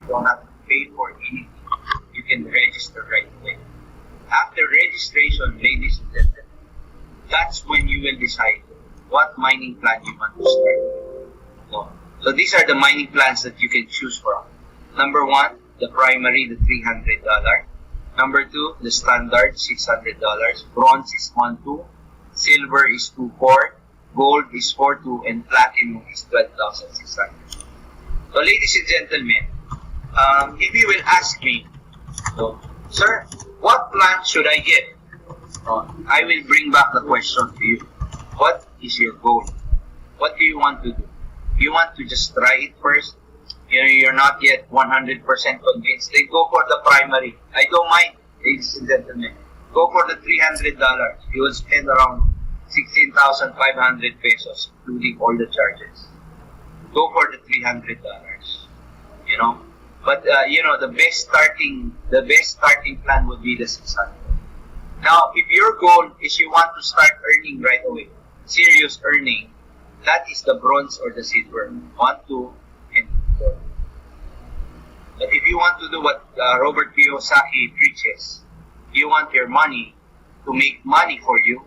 don't have to pay for anything. You can register right away. After registration, ladies and gentlemen, that's when you will decide what mining plan you want to start. So these are the mining plans that you can choose from. Number 1, the primary, the $300. Number 2, the standard, $600. Bronze is 1.2. Silver is 2.4. Gold is 4.2. And platinum is 12,600. So ladies and gentlemen, if you will ask me, sir, what plan should I get? I will bring back the question to you. What is your goal? What do you want to do? You want to just try it first? You're not yet 100% convinced. Then go for the primary. I don't mind, ladies and gentlemen. Go for the $300. You will spend around 16,500 pesos, including all the charges. Go for the $300. But the best starting plan would be the 600. Now, if your goal is you want to start earning right away, serious earning, that is the bronze or the silver, 1, 2, and 4. But if you want to do what Robert Kiyosaki preaches, you want your money to make money for you,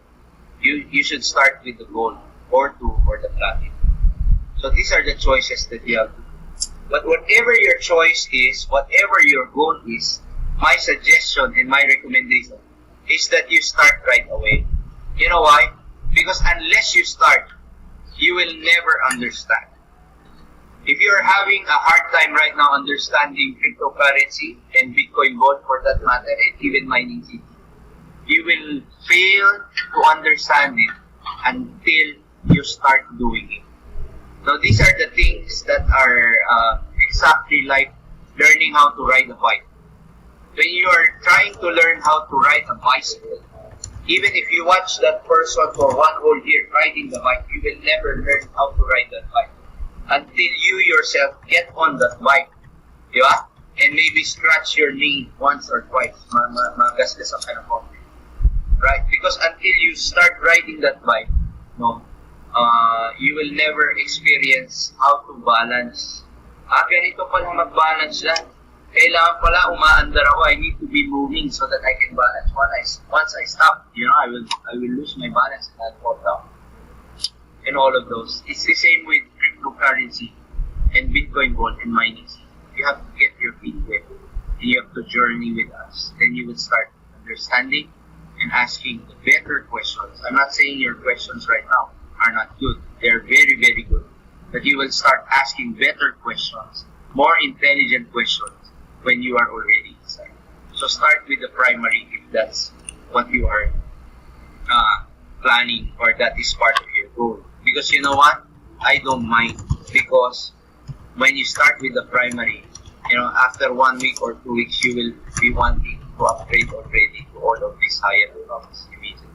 you should start with the gold, or 2, or the platinum. So these are the choices that you have to do. But whatever your choice is, whatever your goal is, my suggestion and my recommendation is that you start right away. You know why? Because unless you start, you will never understand. If you're having a hard time right now understanding cryptocurrency and Bitcoin Gold for that matter, and even mining city, you will fail to understand it until you start doing it. So these are the things that are exactly like learning how to ride a bike. When you are trying to learn how to ride a bicycle, even if you watch that person for 1 whole year riding the bike, you will never learn how to ride that bike until you yourself get on that bike, diba? And maybe scratch your knee once or twice, magasgas ka na konti, right? Because until you start riding that bike, you will never experience how to balance. Ganito pala mag-balance lang. Kailangan pala umaandar ako. I need to be moving so that I can balance. Once I stop, I will lose my balance and I'll fall down. And all of those. It's the same with cryptocurrency and Bitcoin Gold and mining. You have to get your feet wet and you have to journey with us. Then you will start understanding and asking the better questions. I'm not saying your questions right now are not good. They're very, very good. But you will start asking better questions, more intelligent questions when you are already inside. So start with the primary if that's what you are planning or that is part of your goal. Because you know what? I don't mind. Because when you start with the primary, after 1 week or 2 weeks, you will be wanting to upgrade already to all of these higher accounts immediately.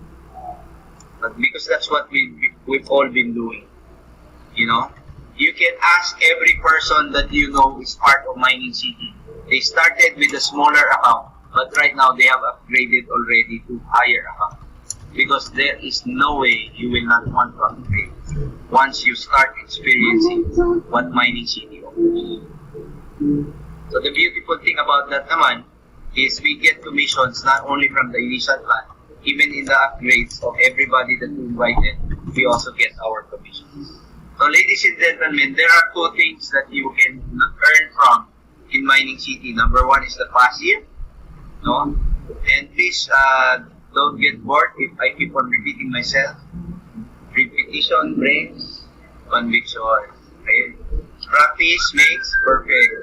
But because that's what we've all been doing, you can ask every person that you know is part of Mining City. They started with a smaller account, but right now they have upgraded already to higher account. Because there is no way you will not want to upgrade once you start experiencing what Mining City offers. So the beautiful thing about that naman is we get commissions not only from the initial plan, even in the upgrades of everybody that we invited, we also get our commissions. So ladies and gentlemen, there are 2 things that you can earn from in Mining City. Number 1 is the passive, and please don't get bored if I keep on repeating myself. Repetition brings conviction. Okay? Practice makes perfect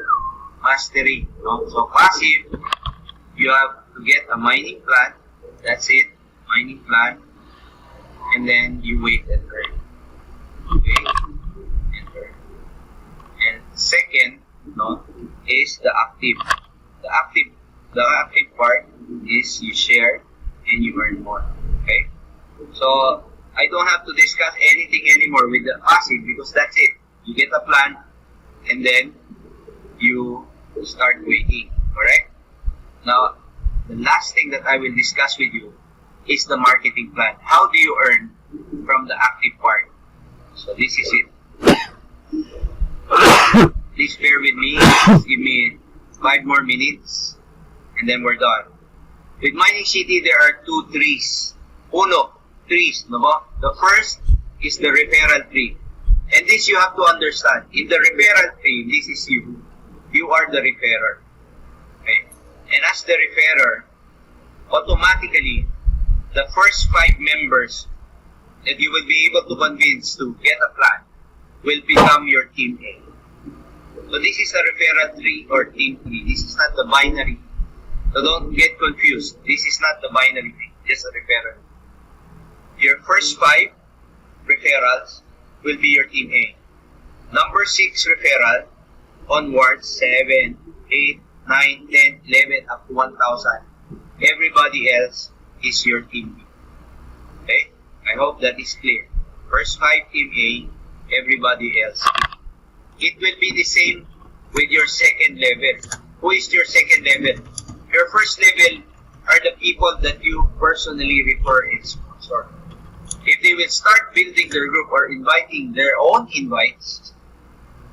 mastery. So passive, you have to get a mining plan. That's it, mining plan, and then you wait and earn. Wait and earn. And second, is the active. The active part is you share and you earn more. Okay? So I don't have to discuss anything anymore with the passive because that's it. You get a plan and then you start waiting. Correct? Now, the last thing that I will discuss with you is the marketing plan. How do you earn from the active part? So this is it. Please bear with me. Just give me 5 more minutes, and then we're done. With Mining City, there are 2 trees. Trees, no ba? The first is the referral tree. And this you have to understand. In the referral tree, this is you. You are the referrer. Okay? And as the referrer, automatically, the first 5 members that you will be able to convince to get a plan will become your team A. So this is a referral tree or team tree. This is not the binary. So don't get confused. This is not the binary thing. Just a referral. Your first 5 referrals will be your team A. Number 6 referral onwards, 7, 8, 9, 10, 11, up to 1,000. Everybody else is your team B. Okay? I hope that is clear. First 5 team A, everybody else. It will be the same with your second level. Who is your second level? Your first level are the people that you personally refer and sponsor. If they will start building their group or inviting their own invites,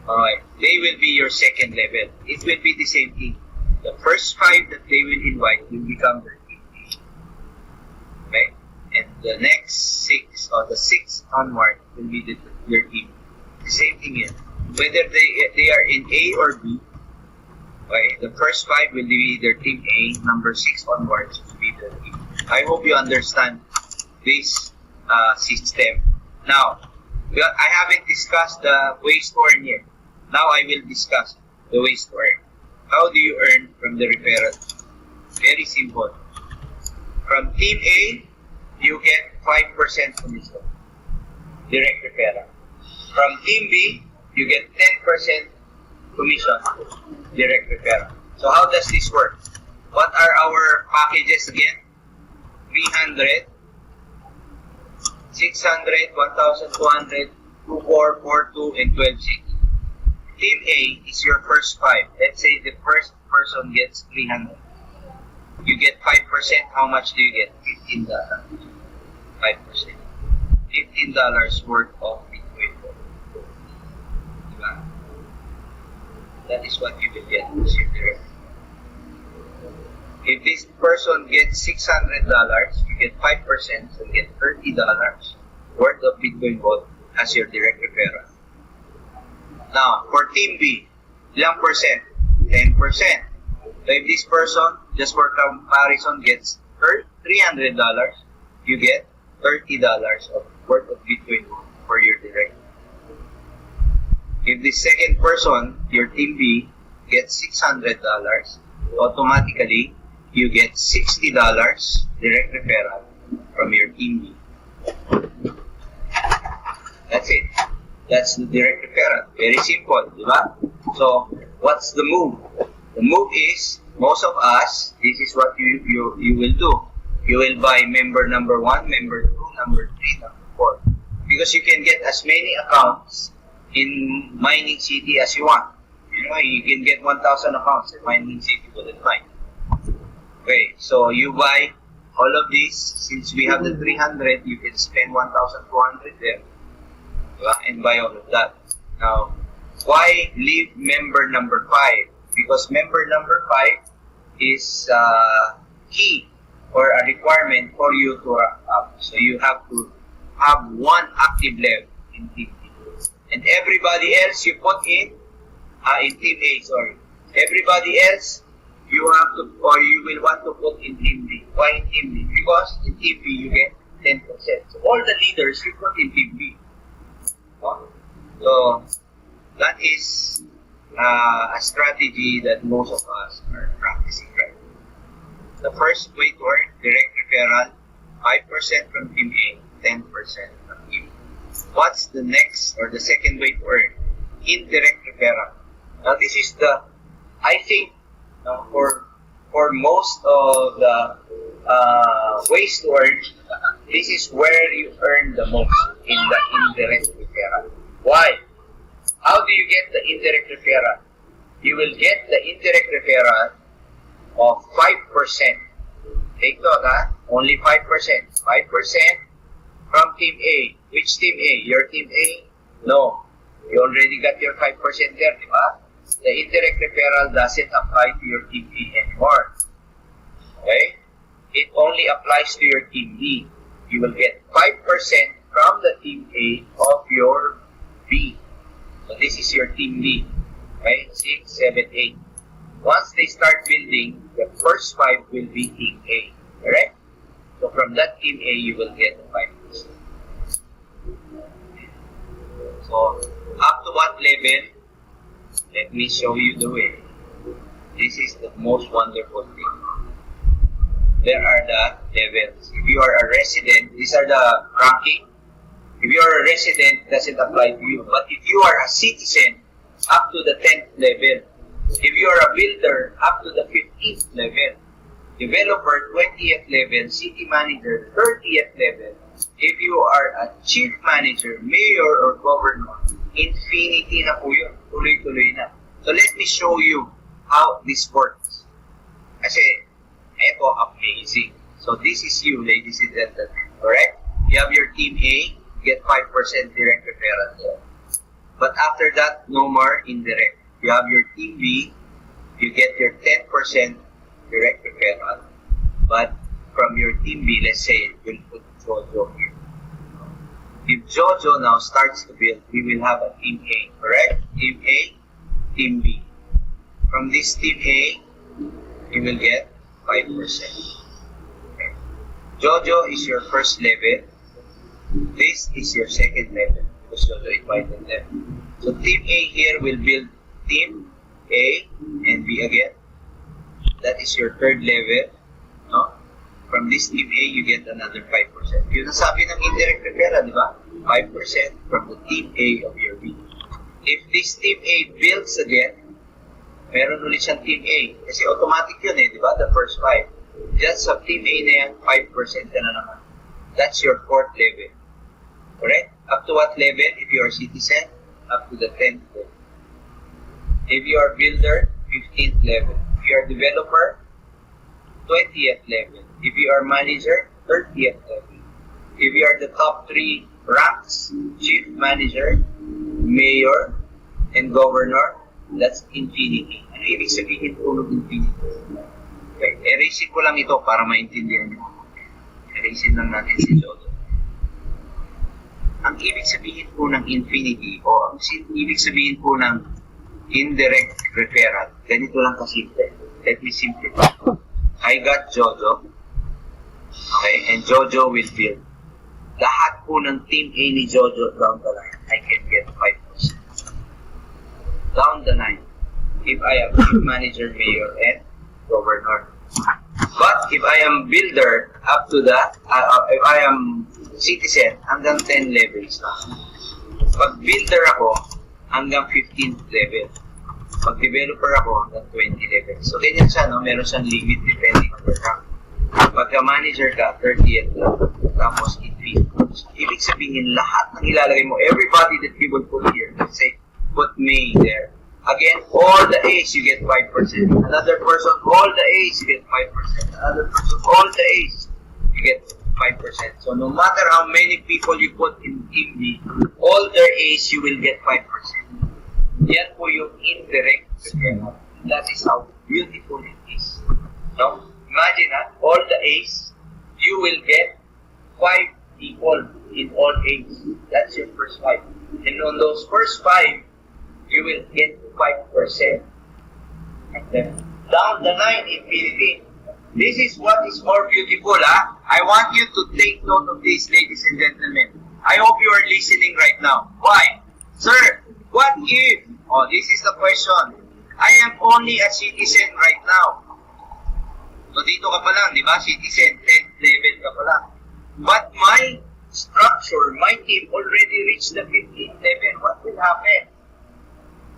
alright, they will be your second level. It will be the same thing. The first 5 that they will invite will become their team A. Okay? And the next 6 or the 6th onward will be their team. The same thing here. Whether they are in A or B, okay, the first 5 will be their team A, number 6 onwards will be their team. I hope you understand this system. Now, I haven't discussed the ways to earn yet. Now I will discuss the ways to earn. How do you earn from the referral? Very simple. From team A, you get 5% commission, direct referral. From team B, you get 10% commission, direct referral. So how does this work? What are our packages again? 300, 600, 1,200, 2,442, and 12,600. Team A is your first 5. Let's say the first person gets 300. You get 5%. How much do you get? $15. 5%. $15 worth of Bitcoin. Diba? That is what you will get. If this person gets $600, you get 5%, so you get $30 worth of Bitcoin Gold as your direct referral. Now, for Team B, ilang percent? 10%. So if this person, just for comparison, gets $300, you get $30 of worth of Bitcoin Gold for your direct. If the second person, your Team B, gets $600, automatically, you get $60 direct referral from your Team B. That's it. That's the direct referral. Very simple, diba? So, what's the move? The move is, most of us, this is what you will do. You will buy member number 1, member 2, number 3, number 4. Because you can get as many accounts in Mining City as you want. You know, you can get 1,000 accounts in Mining City with a time. Okay, so you buy all of these. Since we have the 300, you can spend 1,200 there. And buy all of that. Now, why leave member number 5? Because member number 5 is key or a requirement for you to rank up. So you have to have 1 active level in Team B. And everybody else you put in Team A, sorry. Everybody else you have to, or you will want to put in Team B. Why in Team B? Because in Team B you get 10%. So all the leaders you put in Team B. So that is a strategy that most of us are practicing right now. The first way to earn direct referral, 5% from Team A, 10% from Team B. What's the next or the second way to earn? Indirect referral. Now this is the, I think, for most of the ways to earn, this is where you earn the most, in the indirect referral. Why? How do you get the indirect referral? You will get the indirect referral of 5%. Take note, only 5%. 5% from Team A. Which Team A? Your Team A? No. You already got your 5% there, di ba? the indirect referral doesn't apply to your team A anymore. Okay? It only applies to your team B. You will get 5% from the team A of your B. So this is your team B. Okay? 6, 7, 8. Once they start building, the first 5 will be team A. Correct? So from that team A, you will get 5%. So up to what level? Let me show you the way. This is the most wonderful thing. There are the levels. If you are a resident, these are the ranking. If you are a resident, it doesn't apply to you. But if you are a citizen, up to the 10th level. If you are a builder, up to the 15th level. Developer, 20th level. City manager, 30th level. If you are a chief manager, mayor, or governor, infinity na po yun. Tuloy-tuloy na. So let me show you how this works. Kasi, ito, amazing. So this is you, ladies and gentlemen. Correct? You have your team A, get 5% direct referral. But after that, no more indirect. You have your team B, you get your 10% direct referral. But from your team B, let's say, we'll put Jojo here. If Jojo now starts to build, we will have a team A, correct? Team A, team B. From this team A, you will get 5%. Okay. Jojo is your first level. This is your second level because Jojo invited them. So team A here will build team A and B again. That is your third level. No? From this team A, you get another 5%. Yun ang sabi ng indirect referral, di ba? 5% from the team A of your B. If this team A builds again, meron ulit siyang team A. Kasi automatic yun di ba? The first 5. Just sa team A na yan, 5% ka na naman. That's your fourth level. Correct? Up to what level? If you are citizen, up to the 10th level. If you are builder, 15th level. If you are developer, 20th level. If you are manager, 30th level. If you are the top 3 ranks, chief manager, mayor, and governor, that's infinity. Ano ibig sabihin po ng infinity? Okay, erase ko lang ito para maintindihan nyo. Erase lang natin si Jojo. Ang ibig sabihin po ng infinity o ang ibig sabihin po ng indirect referral, ganito lang kasimple. Let me simplify. I got Jojo. Okay, and Jojo will build. Lahat po ng team A ni Jojo down the line, I can get 5%. Down the line, if I am chief manager, mayor, and governor. But if I am builder, up to the, if I am citizen, hanggang 10 levels na. Pag builder ako, hanggang 15th level. Pag developer ako, hanggang 20 levels. So, ganyan siya, no? Meron siyang limit depending on the rank. Pagka manager ka, 30th level. Tapos, so, ibig sabihin, lahat ng ilalagay mo, everybody that you will put here, let's say, put me there. Again, all the A's, you get 5%. Another person, all the A's, you get 5%. Another person, all the A's, you get 5%. So, no matter how many people you put in Team B, all their A's, you will get 5%. Yan po yung indirect referral. That is how beautiful it is. So, imagine all the A's, you will get 5 people in all A's. That's your first 5. And on those first 5, you will get 5%. And then down the line, infinity. This is what is more beautiful. I want you to take note of this, ladies and gentlemen. I hope you are listening right now. Why? Sir, what if, this is the question, I am only a citizen right now. So dito ka pa lang, di ba? Citizen, 10th level ka pa lang. But my structure, my team already reached the 15th level. What will happen?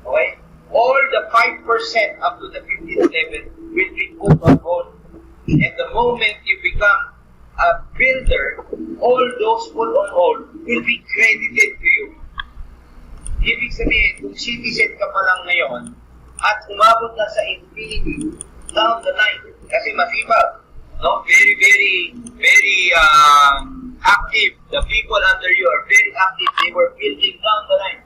Okay? All the 5% up to the 15th level will be put on hold. And the moment you become a builder, all those put on hold will be credited to you. Ibig sabihin, kung citizen ka pa lang ngayon at umabot na sa infinity down the line, kasi masipag, no? Very, very, very active. The people under you are very active. They were building down the line.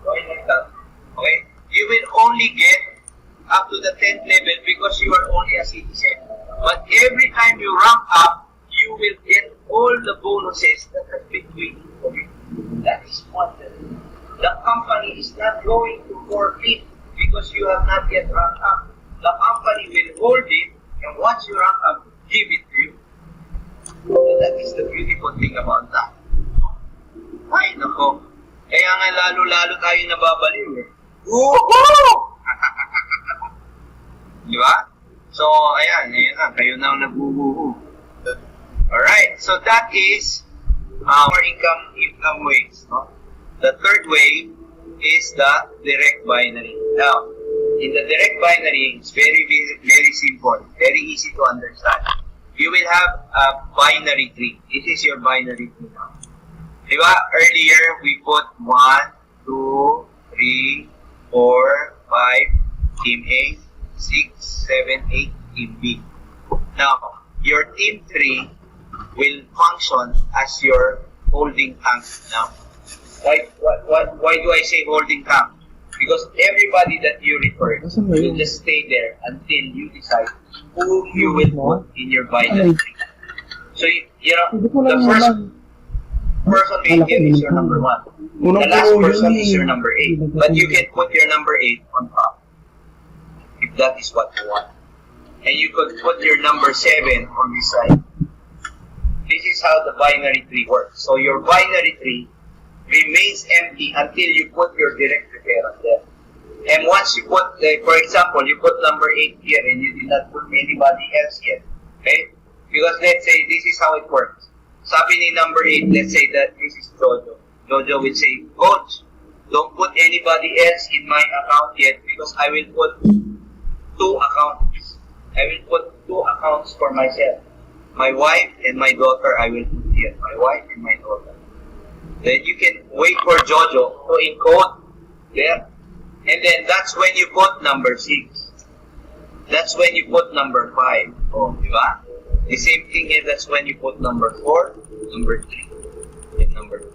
Okay, like that. Okay? You will only get up to the 10th level because you are only a citizen. But every time you rank up, you will get all the bonuses that have been waiting for you. That is what the company is not going to forfeit because you have not yet ranked up. The company will hold it, and once you rank up, give it to you. So that is the beautiful thing about that. Ay, nako. Kaya nga lalo-lalo tayo nababaliw eh. Woohoo! Di ba? So, ayan na, kayo na ang nag-woohoo. Alright, so that is our income ways. No? The third way is the direct binary. Now, in the direct binary, it's very simple, very easy to understand. You will have a binary tree. This is your binary tree now. Diba? Earlier, we put 1, 2, 3, 4, 5, team A, 6, 7, 8, team B. Now, your team 3 will function as your holding tank now. Why do I say holding tank? Because everybody that you refer will just stay there until you decide who you will put in your binary tree. So, you know, the first person here is your number 1. The last person is your number 8. But you can put your number 8 on top, if that is what you want. And you could put your number 7 on this side. This is how the binary tree works. So your binary tree remains empty until you put your direct referral there. And once you put, for example, you put number 8 here and you did not put anybody else here. Okay? Because let's say this is how it works. Sabi ni number 8, let's say that this is Jojo. Jojo will say, Coach, don't put anybody else in my account yet because I will put 2 accounts. I will put 2 accounts for myself. My wife and my daughter, I will put here. My wife and my daughter. Then you can wait for Jojo to encode there. And then that's when you put number 6. That's when you put number 5. Oh, diba? The same thing is that's when you put number 4, number 3, and number 2.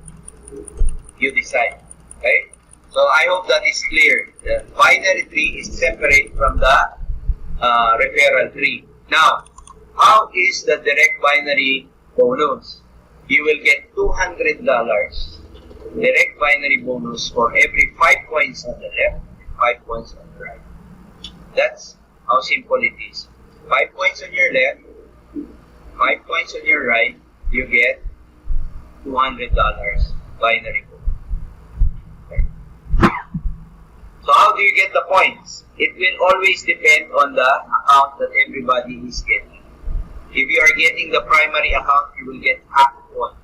You decide. Okay? So I hope that is clear. The binary tree is separate from the referral tree. Now, how is the direct binary bonus? You will get $200 direct binary bonus for every 5 points on the left and 5 points on the right. That's how simple it is. 5 points on your left, 5 points on your right, you get $200 binary bonus. Okay. So how do you get the points? It will always depend on the account that everybody is getting. If you are getting the primary account, you will get half a point.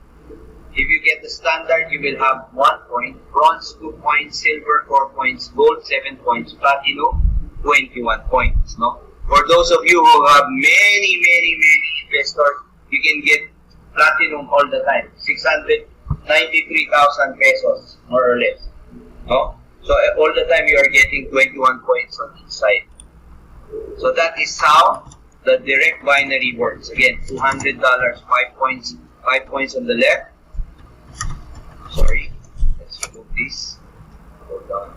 If you get the standard, you will have 1 point, bronze 2 points, silver 4 points, gold 7 points, platinum 21 points. No? For those of you who have many investors, you can get platinum all the time, 693,000 pesos, more or less. No? So all the time you are getting 21 points on each side. So that is how the direct binary works. Again, $200, 5 points on the left. Sorry, let's remove this. Hold on.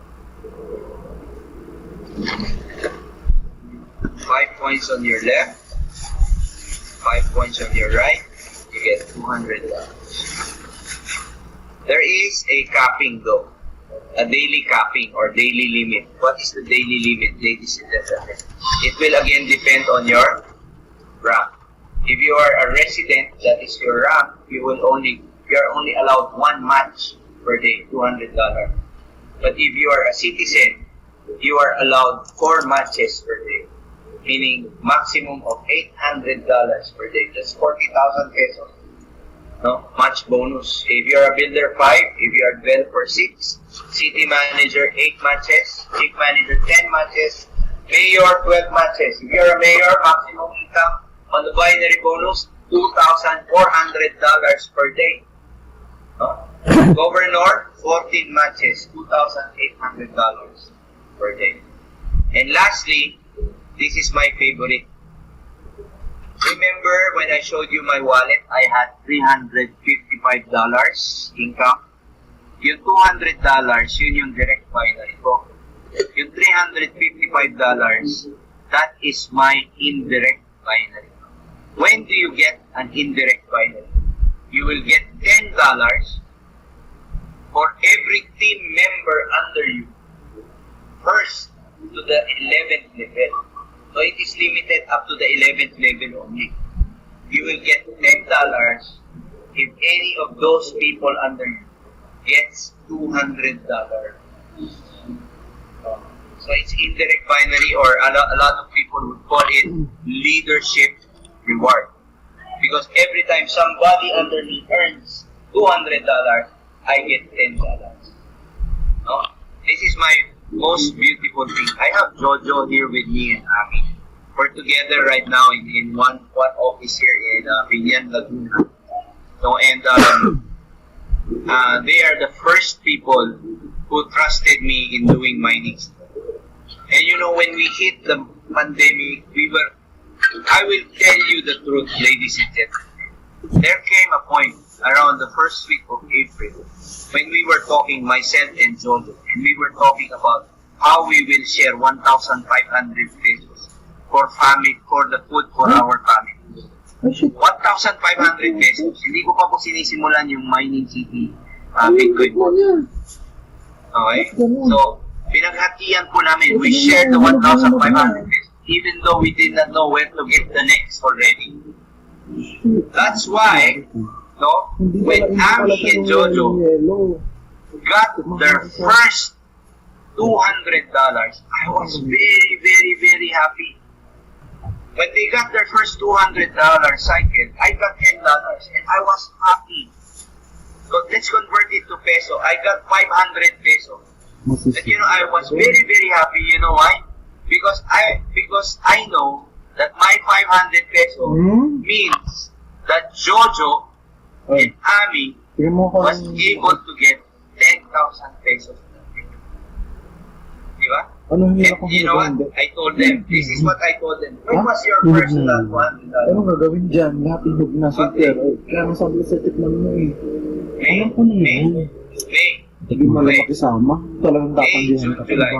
5 points on your left, 5 points on your right, you get $200. There is a capping though, a daily capping or daily limit. What is the daily limit, ladies and gentlemen? It will again depend on your rank. If you are a resident, that is your rank, you are only allowed 1 match per day, $200. But if you are a citizen, you are allowed 4 matches per day, meaning maximum of $800 per day. That's 40,000 pesos. No, match bonus. If you are a builder 5, if you are developer 6, city manager 8 matches, chief manager 10 matches, mayor 12 matches. If you are a mayor, maximum income on the binary bonus $2,400 per day. No? Governor 14 matches, $2,800 per day. And lastly, this is my favorite. Remember when I showed you my wallet, I had $355 income. Yung $200, yun yung direct binary ko. yung $355, that is my indirect binary. When do you get an indirect binary? You will get $10 for every team member under you. First to the 11th level. So it is limited up to the 11th level only. You will get $10 if any of those people under you gets $200. So it's indirect binary, or a lot of people would call it leadership reward. Because every time somebody under me earns $200, I get $10. No? This is my most beautiful thing. I have Jojo here with me and Ami. We're together right now in one office here in Villan Laguna. So, and they are the first people who trusted me in doing mining. And you know, when we hit the pandemic, I will tell you the truth, ladies and gentlemen. There came a point around the first week of April when we were talking, myself and Jojo, and we were talking about how we will share 1,500 pesos for the food for our family. 1,500 pesos. Hindi ko pa po sinisimulan yung mining city Bitcoin po. Okay? So, pinaghatian po namin. We shared the 1,500 pesos even though we did not know where to get the next already. That's why, no, when Ami and Jojo got their first $200, I was very, very, very happy. When they got their first $200 cycle, I got $10 and I was happy. So let's convert it to peso. I got 500 pesos. And you know, I was very, very happy. You know why? Because I know that my 500 peso means that Jojo and Ami was able to get 10,000 pesos. Diba? And you know what? I told them, this is what I told them. When was your first $100? Anong gagawin dyan? Lahat yung na sa tier. Kaya masabi sa tikman mo eh. May. Hindi mo lang makisama. Talagang dapat June, July.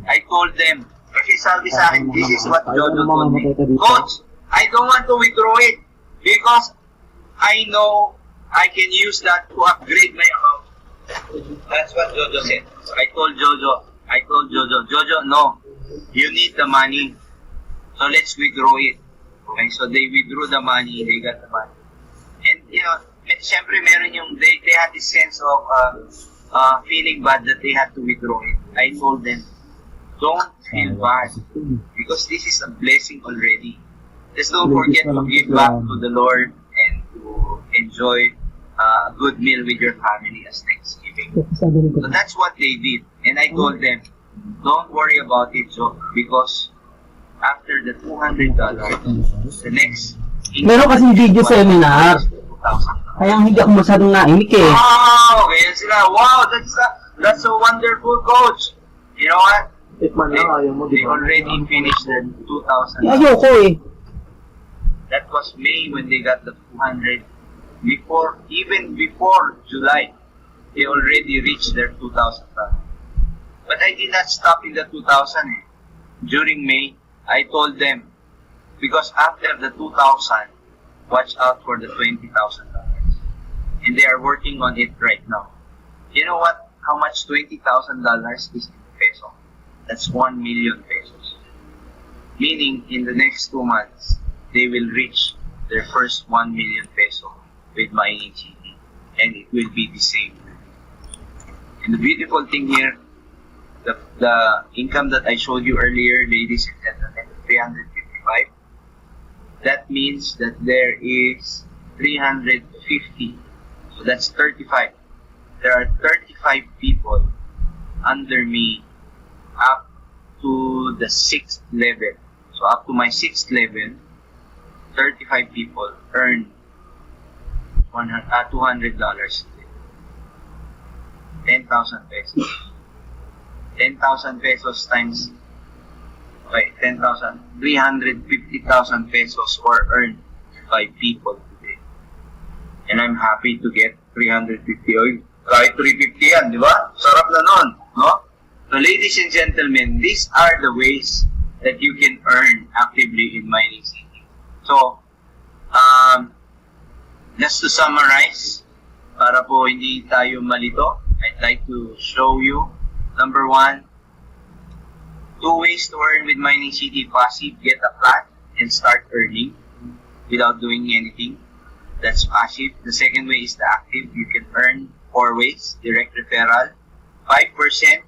I told them, kasi sabi sa akin, this is what Jojo told me. Coach, I don't want to withdraw it because I know I can use that to upgrade my account. That's what Jojo said. I told Jojo, no, you need the money. So let's withdraw it. Okay, so they withdrew the money, they got the money. And you know, syempre meron yung, they had this sense of feeling bad that they had to withdraw it. I told them, don't feel bad because this is a blessing already. Just don't forget to give back to the Lord and to enjoy a good meal with your family as Thanksgiving. So that's what they did. And I told them, don't worry about it, Joe, because after the $200, the next... Meron kasing video seminar. Kaya hindi ako masyadong naimik eh. Wow! Kaya sila, wow, that's a wonderful, coach. You know what? They already finished the 2,000. Ayoko eh. That was May when they got the 200. Even before July, they already reached their 2,000. But I did not stop in the 2,000. During May, I told them, because after the 2,000, watch out for the $20,000. And they are working on it right now. You know what? How much $20,000 is in peso? That's 1 million pesos. Meaning, in the next 2 months, they will reach their first 1 million peso with mining GD. And it will be the same. And the beautiful thing here, the income that I showed you earlier, ladies and gentlemen, 355, that means that there is 350. So that's 35. There are 35 people under me up to the 6th level. So up to my 6th level, 35 people earn $200. 10,000 pesos. 10,000 pesos times 10,000, 350,000 pesos were earned by people today. And I'm happy to get 350. Oy, kahit 350 yan, di ba? Sarap na nun, no? So ladies and gentlemen, these are the ways that you can earn actively in Mining City. So, just to summarize, para po hindi tayo malito, I'd like to show you, number 1, 2 ways to earn with Mining City passive. Get a plan and start earning without doing anything. That's passive. The second way is the active. You can earn 4 ways. Direct referral, 5%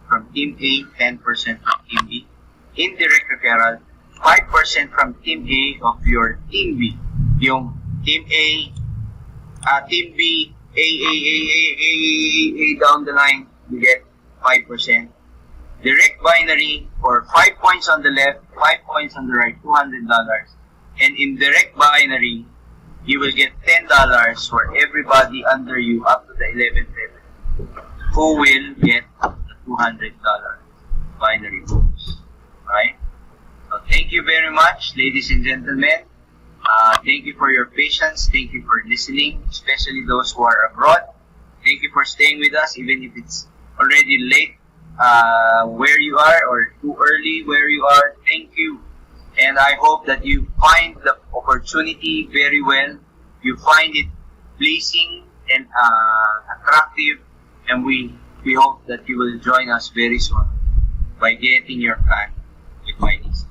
from Team A, 10% from Team B. Indirect referral, 5% from Team A of your Team B. Yung Team A, Team B, A, down the line, you get 5%. Direct binary for 5 points on the left, 5 points on the right, $200. And in direct binary, you will get $10 for everybody under you up to the 11th level who will get the $200 binary bonus. Right? So thank you very much, ladies and gentlemen. Thank you for your patience. Thank you for listening, especially those who are abroad. Thank you for staying with us, even if it's already late where you are or too early where you are. Thank you. And I hope that you find the opportunity very well. You find it pleasing and attractive. And we hope that you will join us very soon by getting your plan with Bizniz.